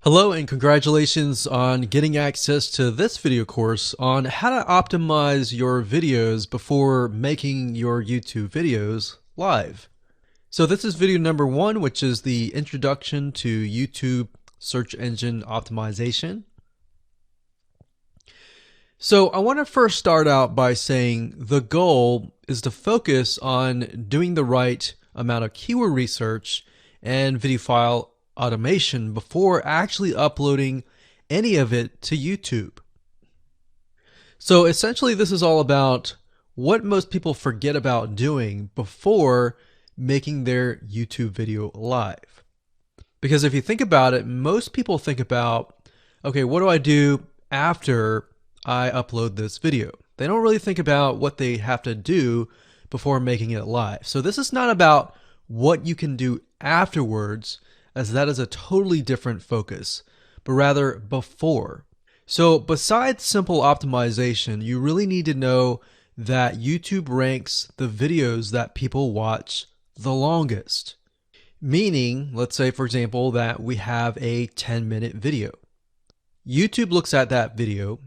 Hello and congratulations on getting access to this video course on how to optimize your videos before making your YouTube videos live. So this is video number 1, which is the introduction to YouTube search engine optimization. So I want to first start out by saying the goal is to focus on doing the right amount of keyword research and video file automation before actually uploading any of it to YouTube. So essentially this is all about what most people forget about doing before making their YouTube video live. Because if you think about it, most people think about, okay, what do I do after I upload this video? They don't really think about what they have to do before making it live. So this is not about what you can do afterwards, as that is a totally different focus, but rather before. So besides simple optimization, you really need to know that YouTube ranks the videos that people watch the longest. Meaning, let's say for example that we have a 10-minute video. YouTube looks at that video.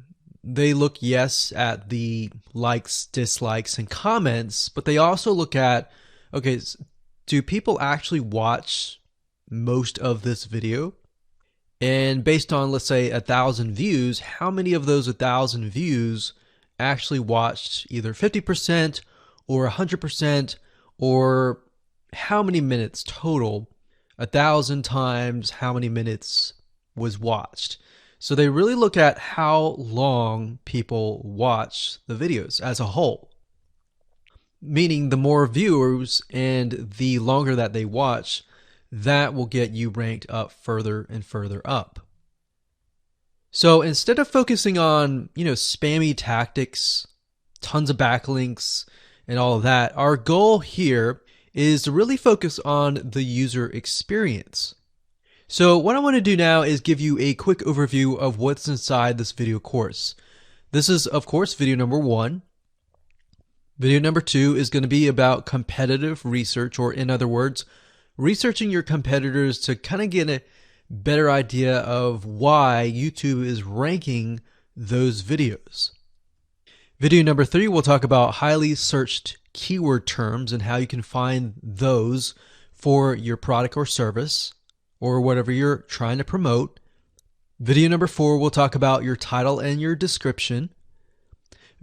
They look, yes, at the likes, dislikes, and comments, but they also look at, okay, do people actually watch most of this video? And based on, let's say, 1,000 views, how many of those 1,000 views actually watched either 50% or 100%, or how many minutes total? 1,000 times how many minutes was watched. So they really look at how long people watch the videos as a whole. Meaning the more viewers and the longer that they watch, that will get you ranked up further and further up. So instead of focusing on, spammy tactics, tons of backlinks, and all of that, our goal here is to really focus on the user experience. So what I want to do now is give you a quick overview of what's inside this video course. This is, of course, video number 1. Video number 2 is going to be about competitive research, or in other words, researching your competitors to kind of get a better idea of why YouTube is ranking those videos. Video number 3, we'll talk about highly searched keyword terms and how you can find those for your product or service or whatever you're trying to promote. Video number 4, we'll talk about your title and your description.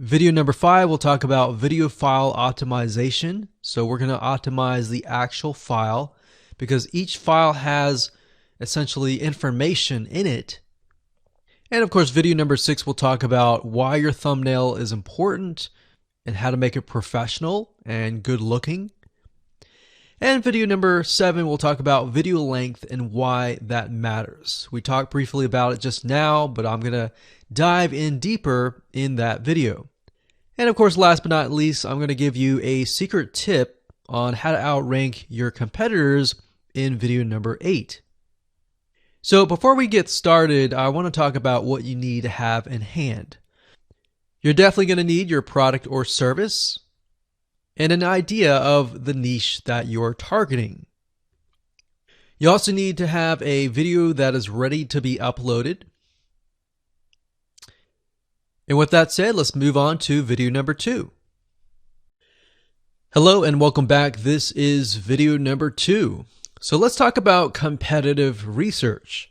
Video number 5, we'll talk about video file optimization. So we're going to optimize the actual file, because each file has essentially information in it. And of course, video number 6 will talk about why your thumbnail is important and how to make it professional and good looking. And video number 7 will talk about video length and why that matters. We talked briefly about it just now, but I'm going to dive in deeper in that video. And of course, last but not least, I'm going to give you a secret tip on how to outrank your competitors in video number 8. So before we get started, I want to talk about what you need to have in hand. You're definitely going to need your product or service and an idea of the niche that you're targeting. You also need to have a video that is ready to be uploaded. And with that said, let's move on to video number 2. Hello and welcome back. This is video number 2. So let's talk about competitive research.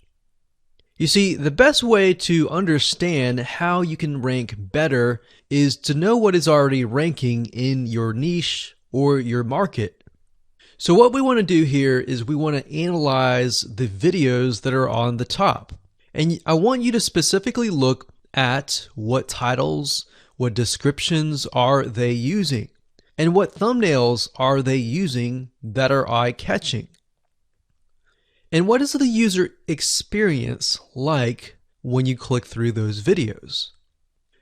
You see, the best way to understand how you can rank better is to know what is already ranking in your niche or your market. So what we want to do here is we want to analyze the videos that are on the top. And I want you to specifically look at what titles, what descriptions are they using, and what thumbnails are they using that are eye-catching. And what is the user experience like when you click through those videos?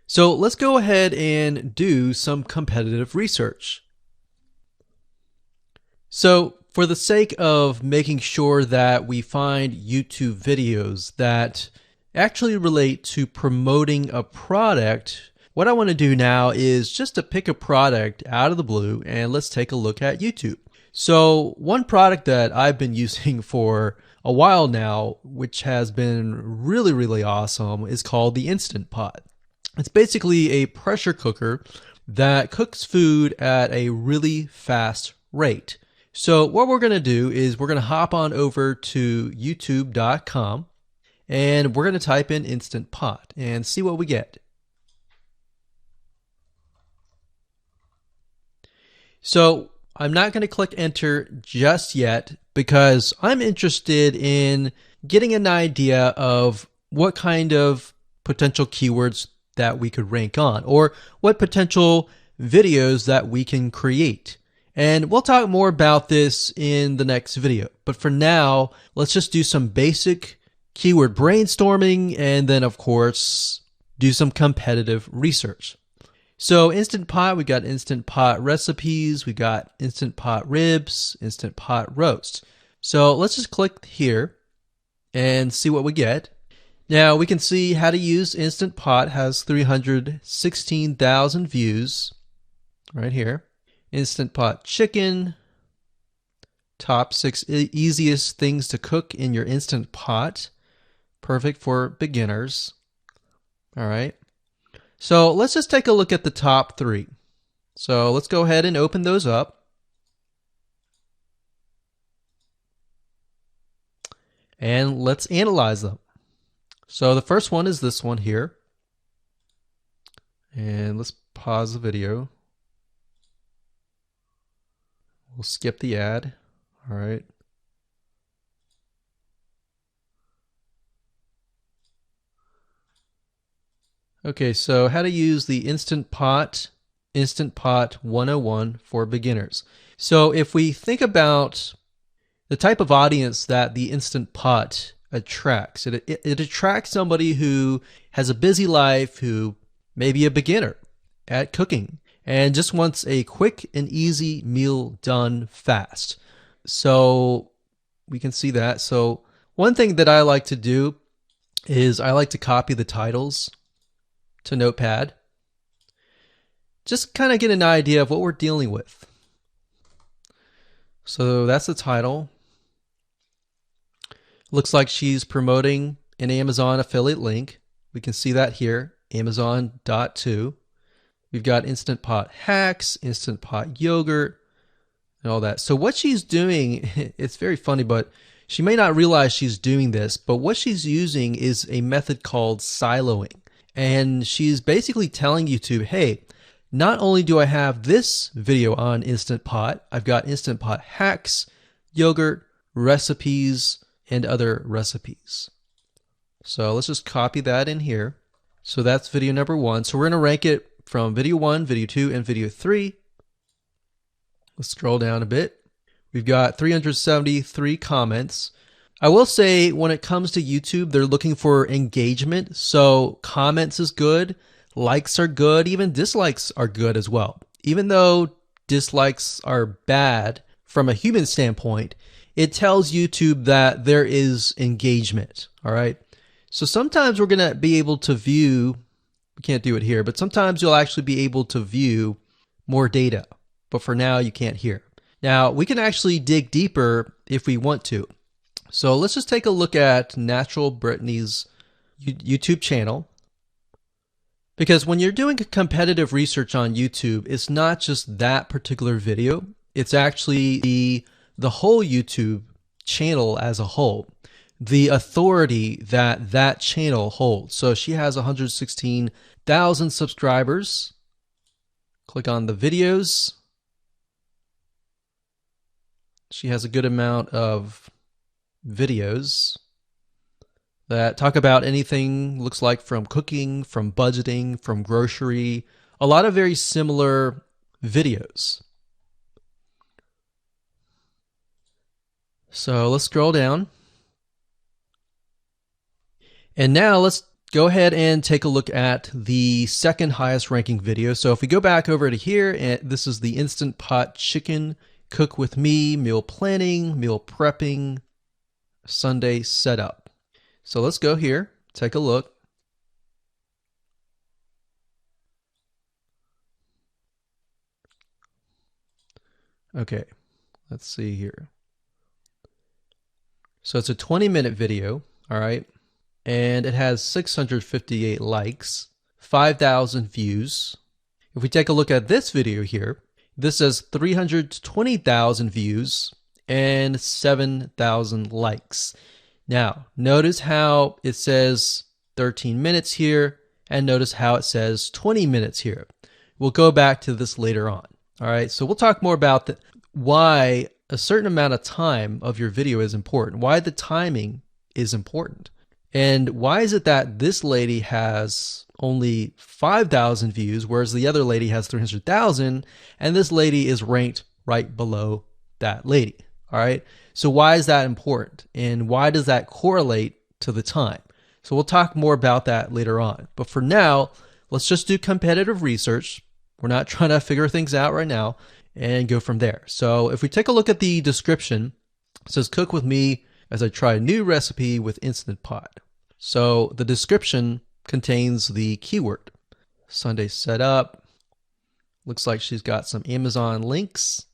So let's go ahead and do some competitive research. So for the sake of making sure that we find YouTube videos that actually relate to promoting a product, what I want to do now is just to pick a product out of the blue and let's take a look at YouTube. So one product that I've been using for a while now, which has been really, really awesome, is called the Instant Pot. It's basically a pressure cooker that cooks food at a really fast rate. So what we're going to do is we're going to hop on over to youtube.com and we're going to type in Instant Pot and see what we get. So I'm not going to click enter just yet because I'm interested in getting an idea of what kind of potential keywords that we could rank on, or what potential videos that we can create. And we'll talk more about this in the next video. But for now, let's just do some basic keyword brainstorming and then, of course, do some competitive research. So Instant Pot, we got Instant Pot recipes, we got Instant Pot ribs, Instant Pot roast. So let's just click here and see what we get. Now we can see how to use Instant Pot has 316,000 views right here. Instant Pot chicken, top 6 easiest things to cook in your Instant Pot. Perfect for beginners. All right. So let's just take a look at the top 3. So let's go ahead and open those up. And let's analyze them. So the first one is this one here. And let's pause the video. We'll skip the ad. All right. Okay, so how to use the Instant Pot 101 for beginners. So if we think about the type of audience that the Instant Pot attracts, it attracts somebody who has a busy life, who may be a beginner at cooking and just wants a quick and easy meal done fast. So we can see that. So one thing that I like to do is I like to copy the titles to Notepad. Just kind of get an idea of what we're dealing with. So that's the title. Looks like she's promoting an Amazon affiliate link. We can see that here, Amazon.to. We've got Instant Pot hacks, Instant Pot yogurt, and all that. So what she's doing, it's very funny, but she may not realize she's doing this, but what she's using is a method called siloing. And she's basically telling YouTube, hey, not only do I have this video on Instant Pot, I've got Instant Pot hacks, yogurt, recipes, and other recipes. So let's just copy that in here. So that's video number 1. So we're going to rank it from video 1, video 2, and video 3. Let's scroll down a bit. We've got 373 comments. I will say when it comes to YouTube, they're looking for engagement. So comments is good, likes are good, even dislikes are good as well. Even though dislikes are bad from a human standpoint, it tells YouTube that there is engagement. All right. So sometimes we're going to be able to view, we can't do it here, but sometimes you'll actually be able to view more data. But for now, you can't hear. Now, we can actually dig deeper if we want to. So let's just take a look at Natural Brittany's YouTube channel. Because when you're doing competitive research on YouTube, it's not just that particular video. It's actually the whole YouTube channel as a whole. The authority that that channel holds. So she has 116,000 subscribers. Click on the videos. She has a good amount of videos that talk about anything, looks like from cooking, from budgeting, from grocery, a lot of very similar videos. So let's scroll down. And now let's go ahead and take a look at the second highest ranking video. So if we go back over to here, and this is the Instant Pot chicken, cook with me, meal planning, meal prepping, Sunday setup. So let's go here, take a look. Okay, let's see here. So it's a 20-minute video, all right? And it has 658 likes, 5,000 views. If we take a look at this video here, this has 320,000 views and 7,000 likes. Now, notice how it says 13 minutes here, and notice how it says 20 minutes here. We'll go back to this later on. All right, so we'll talk more about why a certain amount of time of your video is important, why the timing is important. And why is it that this lady has only 5,000 views, whereas the other lady has 300,000, and this lady is ranked right below that lady? All right. So why is that important? And why does that correlate to the time? So we'll talk more about that later on. But for now, let's just do competitive research. We're not trying to figure things out right now, and go from there. So if we take a look at the description, it says cook with me as I try a new recipe with Instant Pot. So the description contains the keyword. Sunday setup. Looks like she's got some Amazon links.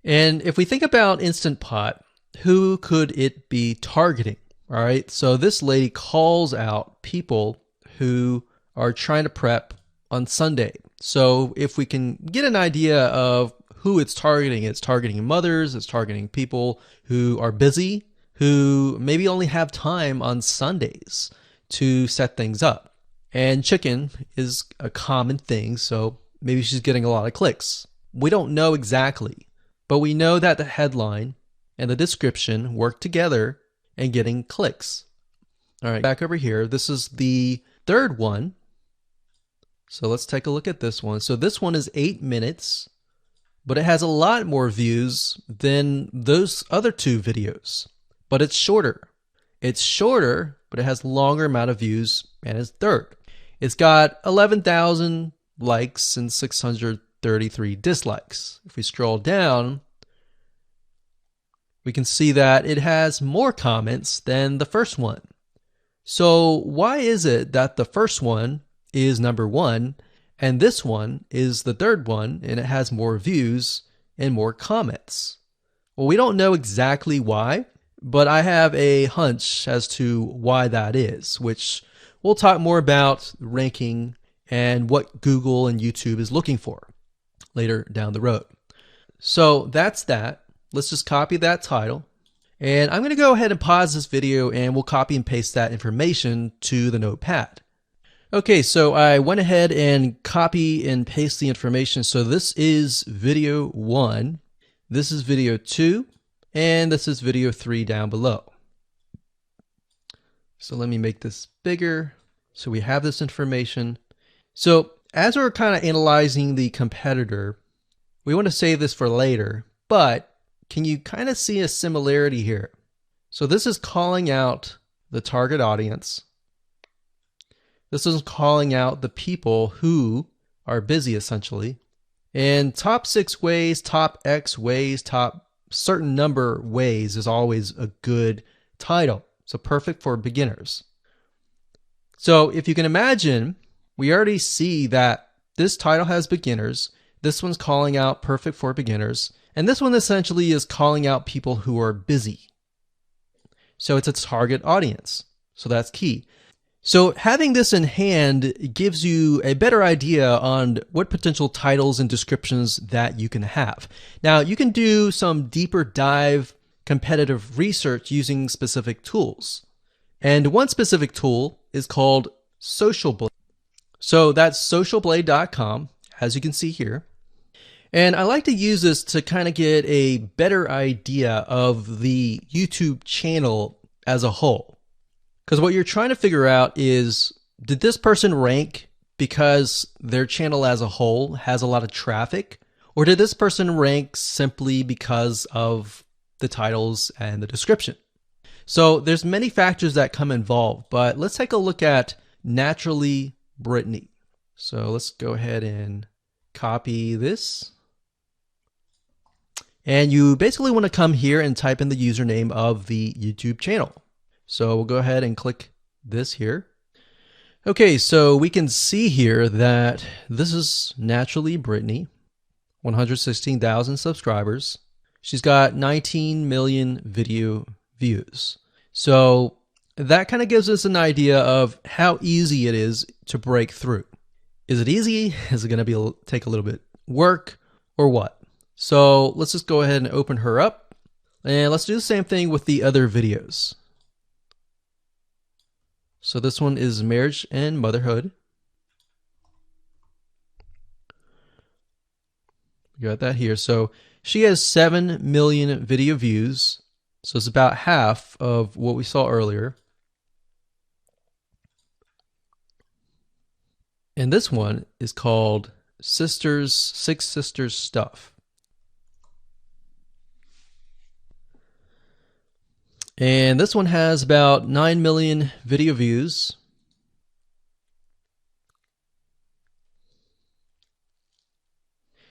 And if we think about Instant Pot, who could it be targeting? All right, so this lady calls out people who are trying to prep on Sunday. So if we can get an idea of who it's targeting mothers, it's targeting people who are busy, who maybe only have time on Sundays to set things up. And chicken is a common thing, so maybe she's getting a lot of clicks. We don't know exactly, but we know that the headline and the description work together and getting clicks. All right, back over here. This is the third one. So let's take a look at this one. So this one is 8 minutes, but it has a lot more views than those other two videos. But it's shorter. It's shorter, but it has longer amount of views, and it's third. It's got 11,000 likes and 633 dislikes. If we scroll down, we can see that it has more comments than the first one. So why is it that the first one is number one and this one is the third one and it has more views and more comments? Well, we don't know exactly why, but I have a hunch as to why that is, which we'll talk more about ranking and what Google and YouTube is looking for later down the road. So that's that. Let's just copy that title. And I'm going to go ahead and pause this video and we'll copy and paste that information to the notepad. Okay, so I went ahead and copy and paste the information. So this is video 1, this is video 2, and this is video 3 down below. So let me make this bigger so we have this information. So as we're kind of analyzing the competitor, we want to save this for later, but can you kind of see a similarity here? So this is calling out the target audience. This is calling out the people who are busy, essentially. And top 6 ways, top X ways, top certain number ways is always a good title. So perfect for beginners. So if you can imagine, we already see that this title has beginners. This one's calling out perfect for beginners. And this one essentially is calling out people who are busy. So it's a target audience. So that's key. So having this in hand gives you a better idea on what potential titles and descriptions that you can have. Now, you can do some deeper dive competitive research using specific tools. And one specific tool is called Social Blade. So that's socialblade.com, as you can see here. And I like to use this to kind of get a better idea of the YouTube channel as a whole. Because what you're trying to figure out is, did this person rank because their channel as a whole has a lot of traffic? Or did this person rank simply because of the titles and the description? So there's many factors that come involved, but let's take a look at Naturally Brittany. So let's go ahead and copy this. And you basically want to come here and type in the username of the YouTube channel. So we'll go ahead and click this here. Okay, so we can see here that this is Naturally Brittany, 116,000 subscribers. She's got 19 million video views. So that kind of gives us an idea of how easy it is to break through. Is it easy? Is it going to take a little bit work or what? So let's just go ahead and open her up, and let's do the same thing with the other videos. So this one is marriage and motherhood. We got that here. So she has 7 million video views. So it's about half of what we saw earlier. And this one is called Six Sisters Stuff. And this one has about 9 million video views.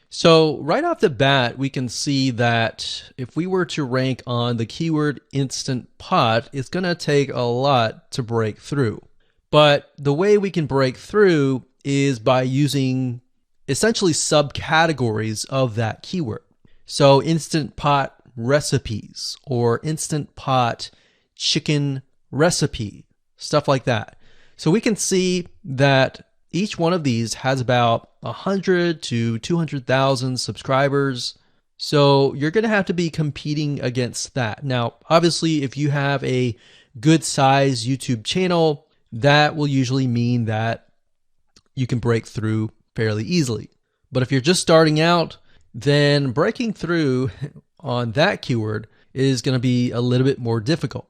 So right off the bat, we can see that if we were to rank on the keyword Instant Pot, it's going to take a lot to break through. But the way we can break through is by using essentially subcategories of that keyword. So Instant Pot recipes or Instant Pot chicken recipe, stuff like that. So we can see that each one of these has about 100 to 200,000 subscribers. So you're going to have to be competing against that. Now, obviously, if you have a good size YouTube channel, that will usually mean that you can break through fairly easily. But if you're just starting out, then breaking through on that keyword is going to be a little bit more difficult.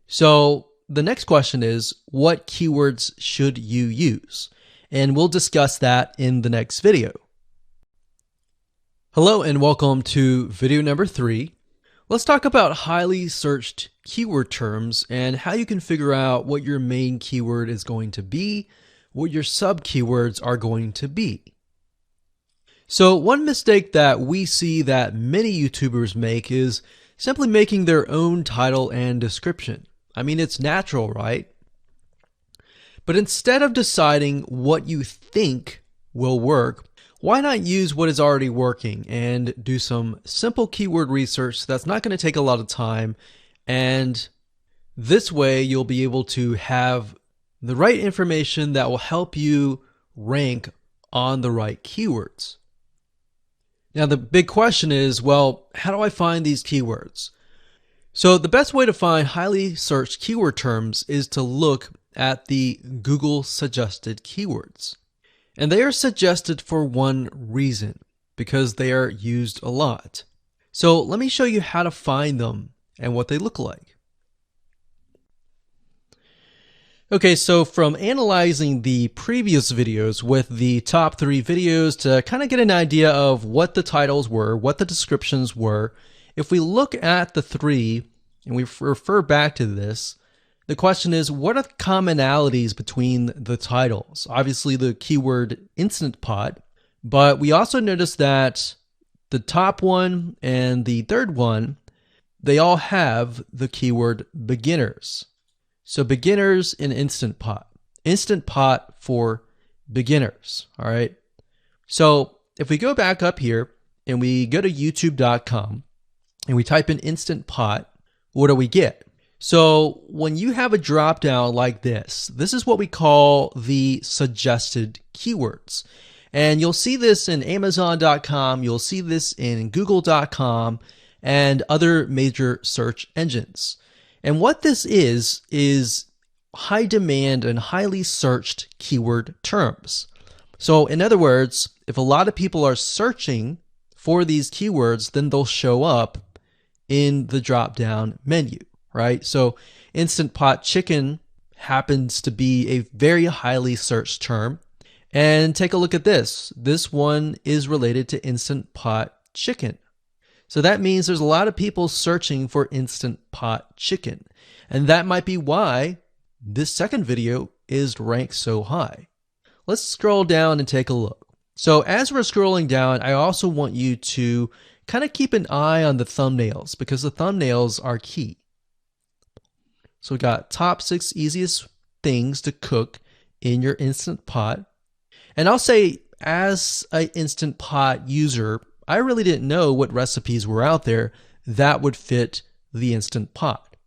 So the next question is, what keywords should you use? And we'll discuss that in the next video. Hello and welcome to video number 3. Let's talk about highly searched keyword terms and how you can figure out what your main keyword is going to be, what your sub keywords are going to be. So one mistake that we see that many YouTubers make is simply making their own title and description. I mean, it's natural, right? But instead of deciding what you think will work, why not use what is already working and do some simple keyword research that's not going to take a lot of time, and this way you'll be able to have the right information that will help you rank on the right keywords. Now the big question is, well, how do I find these keywords? So the best way to find highly searched keyword terms is to look at the Google suggested keywords. And they are suggested for one reason, because they are used a lot. So let me show you how to find them and what they look like. Okay, so from analyzing the previous videos with the top 3 videos to kind of get an idea of what the titles were, what the descriptions were, if we look at the 3 and we refer back to this, the question is, what are the commonalities between the titles? Obviously the keyword Instant Pot, but we also notice that the top one and the third one, they all have the keyword beginners. So beginners in Instant Pot. Instant Pot for beginners, all right? So if we go back up here and we go to youtube.com and we type in Instant Pot, what do we get? So when you have a drop down like this is what we call the suggested keywords. And you'll see this in Amazon.com, you'll see this in Google.com and other major search engines. And what this is high demand and highly searched keyword terms. So in other words, if a lot of people are searching for these keywords, then they'll show up in the drop down menu. Right? So Instant Pot chicken happens to be a very highly searched term. And take a look at this. This one is related to Instant Pot chicken. So that means there's a lot of people searching for Instant Pot chicken. And that might be why this second video is ranked so high. Let's scroll down and take a look. So as we're scrolling down, I also want you to kind of keep an eye on the thumbnails, because the thumbnails are key. So we got top 6 easiest things to cook in your Instant Pot. And I'll say, as an Instant Pot user, I really didn't know what recipes were out there that would fit the Instant Pot.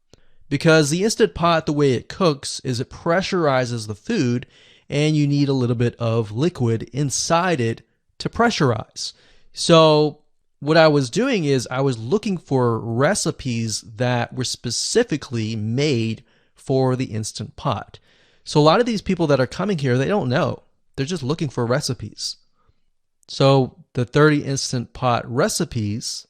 Because the Instant Pot, the way it cooks is it pressurizes the food, and you need a little bit of liquid inside it to pressurize. So what I was doing is I was looking for recipes that were specifically made for the Instant Pot. So a lot of these people that are coming here, they don't know. They're just looking for recipes. So the 30 Instant Pot recipes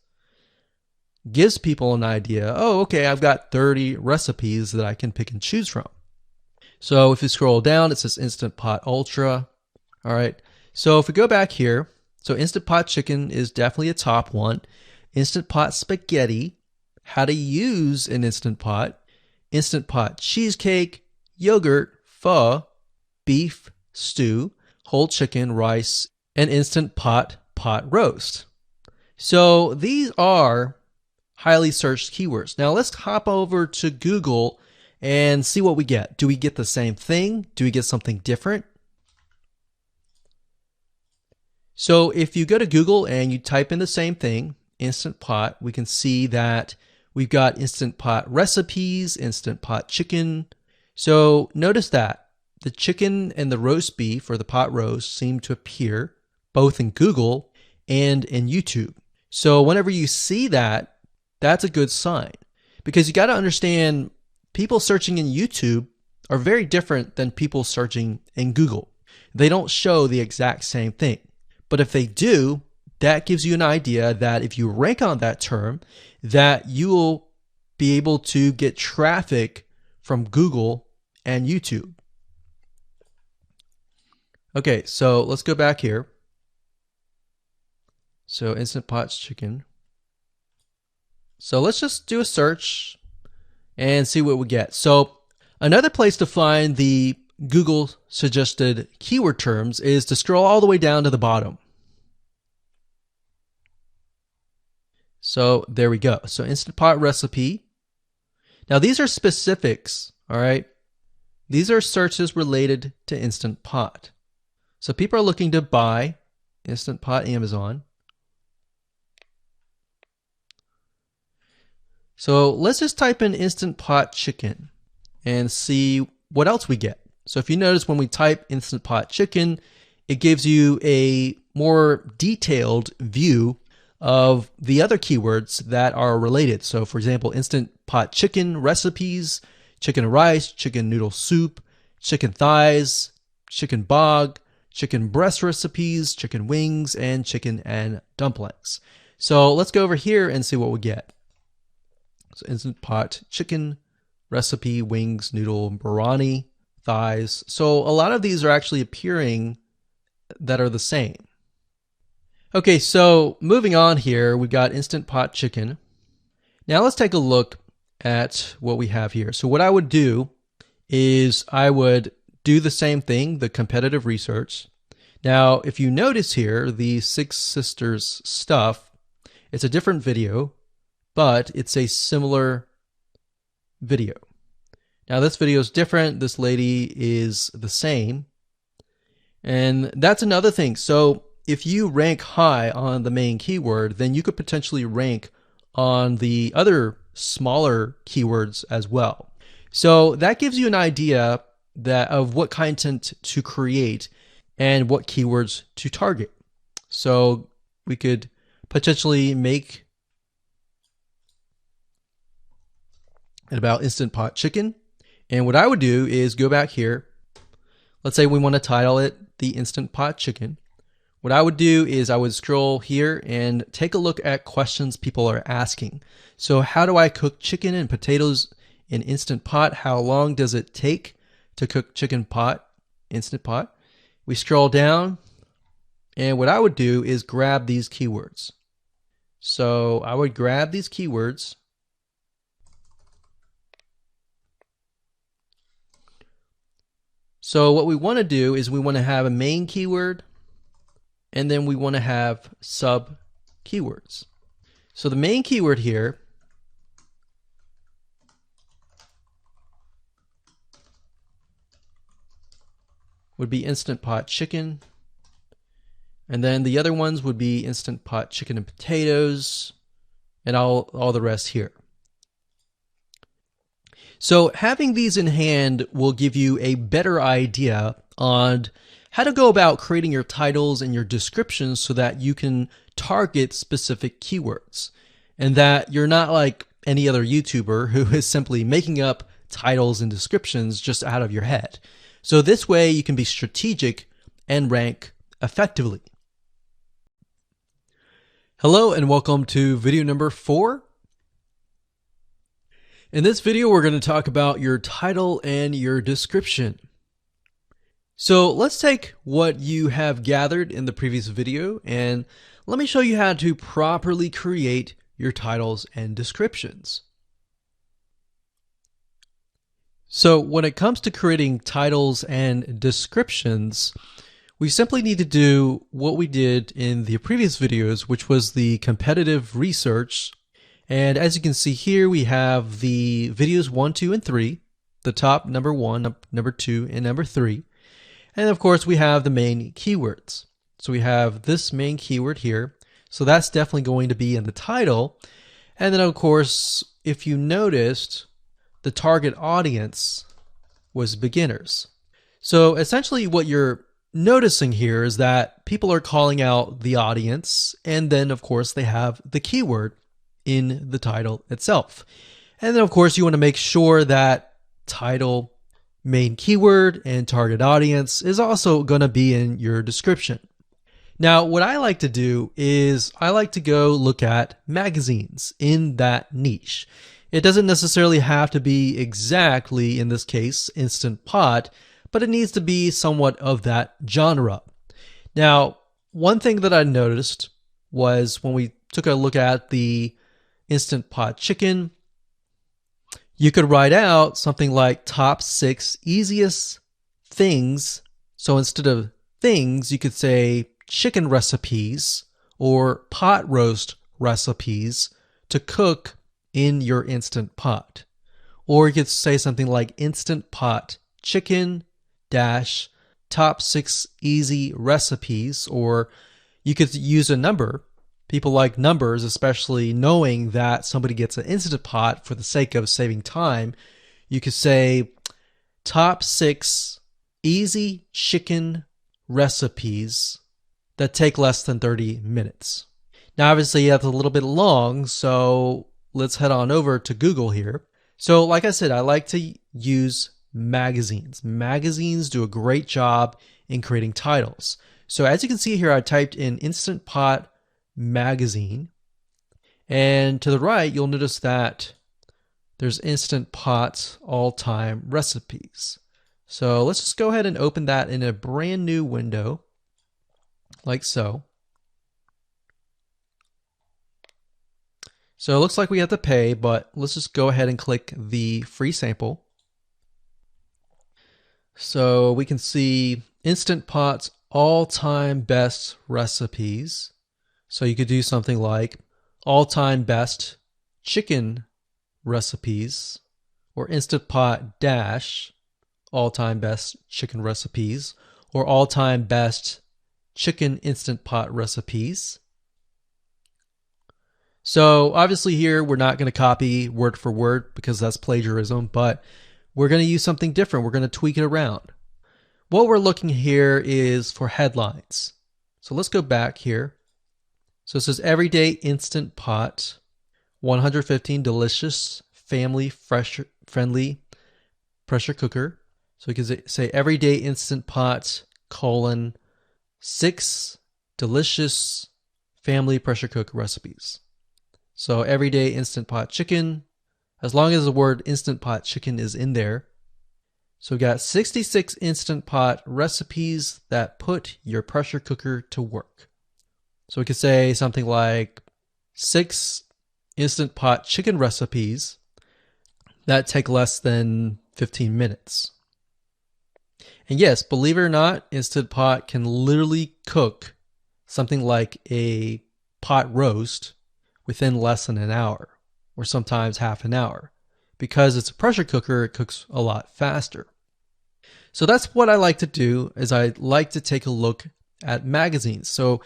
gives people an idea. Oh, okay, I've got 30 recipes that I can pick and choose from. So if you scroll down, it says Instant Pot Ultra. All right. So if we go back here, so Instant Pot Chicken is definitely a top one. Instant Pot Spaghetti, how to use an Instant Pot. Instant Pot Cheesecake, Yogurt, Pho, Beef Stew, Whole Chicken, Rice, and Instant Pot Pot Roast. So these are highly searched keywords. Now let's hop over to Google and see what we get. Do we get the same thing? Do we get something different? So if you go to Google and you type in the same thing, Instant Pot, we can see that we've got Instant Pot recipes, Instant Pot chicken. So notice that the chicken and the roast beef or the pot roast seem to appear both in Google and in YouTube. So whenever you see that, that's a good sign, because you got to understand people searching in YouTube are very different than people searching in Google. They don't show the exact same thing. But if they do, that gives you an idea that if you rank on that term, that you will be able to get traffic from Google and YouTube. Okay, so let's go back here. So Instant Pot Chicken. So let's just do a search and see what we get. So another place to find the Google suggested keyword terms is to scroll all the way down to the bottom. So there we go. So Instant Pot recipe. Now these are specifics, all right? These are searches related to Instant Pot. So people are looking to buy Instant Pot Amazon. So let's just type in Instant Pot Chicken and see what else we get. So if you notice, when we type Instant Pot Chicken, it gives you a more detailed view of the other keywords that are related. So for example, Instant Pot Chicken recipes, chicken and rice, chicken noodle soup, chicken thighs, chicken bog, chicken breast recipes, chicken wings, and chicken and dumplings. So let's go over here and see what we get. So Instant Pot Chicken recipe, wings, noodle, biryani, thighs. So a lot of these are actually appearing that are the same. Okay, so moving on here, we've got Instant Pot Chicken. Now let's take a look at what we have here. So what I would do is I would do the same thing, the competitive research. Now, if you notice here, the Six Sisters stuff, it's a different video, but it's a similar video. Now this video is different. This lady is the same. And that's another thing. So if you rank high on the main keyword, then you could potentially rank on the other smaller keywords as well. So that gives you an idea of what content to create and what keywords to target. So we could potentially make it about Instant Pot Chicken. And what I would do is go back here. Let's say we want to title it the Instant Pot Chicken. What I would do is I would scroll here and take a look at questions people are asking. So how do I cook chicken and potatoes in Instant Pot? How long does it take to cook chicken pot, Instant Pot? We scroll down, and what I would do is grab these keywords. So I would grab these keywords. So what we want to do is we want to have a main keyword, and then we want to have sub keywords. So the main keyword here would be Instant Pot Chicken. And then the other ones would be Instant Pot chicken and potatoes, and all the rest here. So having these in hand will give you a better idea on how to go about creating your titles and your descriptions so that you can target specific keywords, and that you're not like any other YouTuber who is simply making up titles and descriptions just out of your head. So this way you can be strategic and rank effectively. Hello and welcome to video number 4. In this video, we're going to talk about your title and your description. So let's take what you have gathered in the previous video and let me show you how to properly create your titles and descriptions. So when it comes to creating titles and descriptions, we simply need to do what we did in the previous videos, which was the competitive research. And as you can see here, we have the videos 1, 2, and 3, the top number 1, number 2, and number 3. And of course, we have the main keywords. So we have this main keyword here. So that's definitely going to be in the title. And then of course, if you noticed, the target audience was beginners. So essentially what you're noticing here is that people are calling out the audience, and then of course they have the keyword in the title itself. And then of course you want to make sure that title, main keyword, and target audience is also going to be in your description. Now what I like to do is I like to go look at magazines in that niche. It doesn't necessarily have to be exactly, in this case, Instant Pot, but it needs to be somewhat of that genre. Now, one thing that I noticed was when we took a look at the Instant Pot chicken, you could write out something like top 6 easiest things. So instead of things, you could say chicken recipes or pot roast recipes to cook in your Instant Pot. Or you could say something like Instant Pot chicken dash top 6 easy recipes, or you could use a number. People like numbers, especially knowing that somebody gets an Instant Pot for the sake of saving time. You could say top 6 easy chicken recipes that take less than 30 minutes. Now obviously that's a little bit long, so let's head on over to Google here. So like I said, I like to use magazines. Magazines do a great job in creating titles. So as you can see here, I typed in Instant Pot magazine, and to the right you'll notice that there's Instant Pot all-time recipes. So let's just go ahead and open that in a brand new window like so. So it looks like we have to pay, but let's just go ahead and click the free sample. So we can see Instant Pot's all-time best recipes. So you could do something like all-time best chicken recipes, or Instant Pot dash all-time best chicken recipes, or all-time best chicken Instant Pot recipes. So obviously here we're not going to copy word for word because that's plagiarism, but we're going to use something different. We're going to tweak it around. What we're looking here is for headlines. So let's go back here. So it says everyday Instant Pot, 115 delicious, family friendly pressure cooker. So we can say everyday Instant Pot, colon, 6 delicious family pressure cook recipes. So everyday Instant Pot chicken, as long as the word Instant Pot chicken is in there. So we got 66 Instant Pot recipes that put your pressure cooker to work. So we could say something like 6 Instant Pot chicken recipes that take less than 15 minutes. And yes, believe it or not, Instant Pot can literally cook something like a pot roast within less than an hour, or sometimes half an hour. Because it's a pressure cooker, it cooks a lot faster. So that's what I like to do, is I like to take a look at magazines. So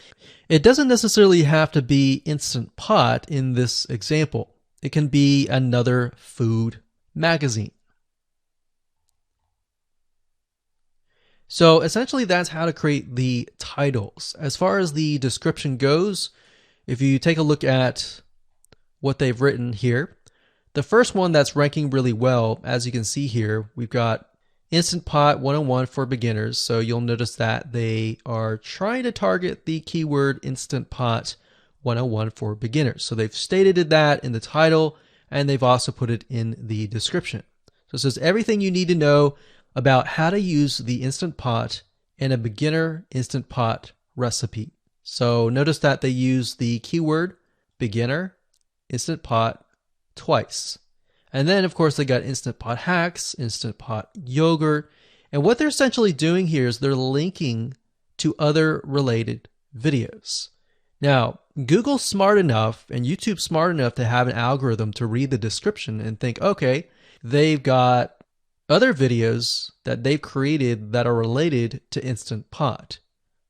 it doesn't necessarily have to be Instant Pot in this example. It can be another food magazine. So essentially that's how to create the titles. As far as the description goes, if you take a look at what they've written here, the first one that's ranking really well, as you can see here, we've got Instant Pot 101 for beginners. So you'll notice that they are trying to target the keyword Instant Pot 101 for beginners. So they've stated that in the title, and they've also put it in the description. So it says everything you need to know about how to use the Instant Pot in a beginner Instant Pot recipe. So notice that they use the keyword beginner Instant Pot twice. And then of course they got Instant Pot hacks, Instant Pot yogurt. And what they're essentially doing here is they're linking to other related videos. Now, Google's smart enough and YouTube's smart enough to have an algorithm to read the description and think, okay, they've got other videos that they've created that are related to Instant Pot.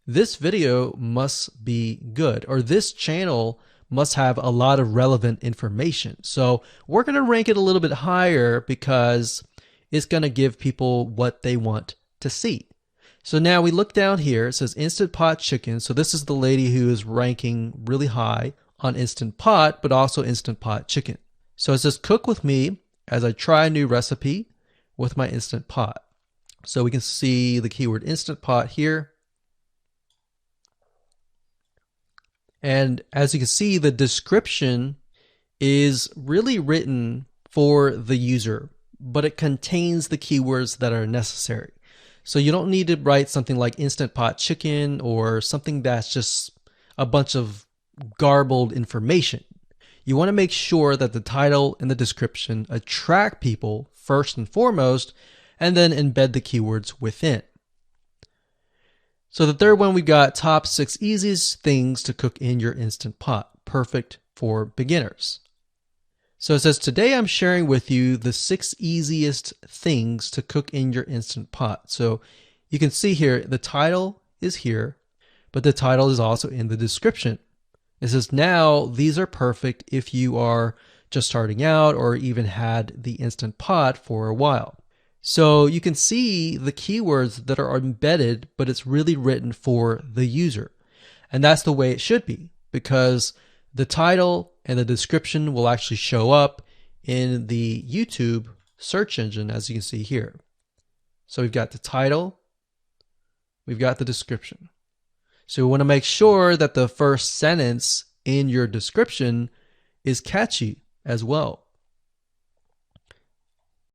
This video must be good, or this channel must have a lot of relevant information. So we're going to rank it a little bit higher because it's going to give people what they want to see. So now we look down here, it says Instant Pot chicken. So this is the lady who is ranking really high on Instant Pot, but also Instant Pot chicken. So it says cook with me as I try a new recipe with my Instant Pot. So we can see the keyword Instant Pot here. And as you can see, the description is really written for the user, but it contains the keywords that are necessary. So you don't need to write something like Instant Pot chicken or something that's just a bunch of garbled information. You want to make sure that the title and the description attract people first and foremost, and then embed the keywords within. So the third one, we've got top 6 easiest things to cook in your Instant Pot, perfect for beginners. So it says, today I'm sharing with you the 6 easiest things to cook in your Instant Pot. So you can see here, the title is here, but the title is also in the description. It says, now these are perfect if you are just starting out or even had the Instant Pot for a while. So you can see the keywords that are embedded, but it's really written for the user. And that's the way it should be, because the title and the description will actually show up in the YouTube search engine, as you can see here. So we've got the title, we've got the description. So we want to make sure that the first sentence in your description is catchy as well.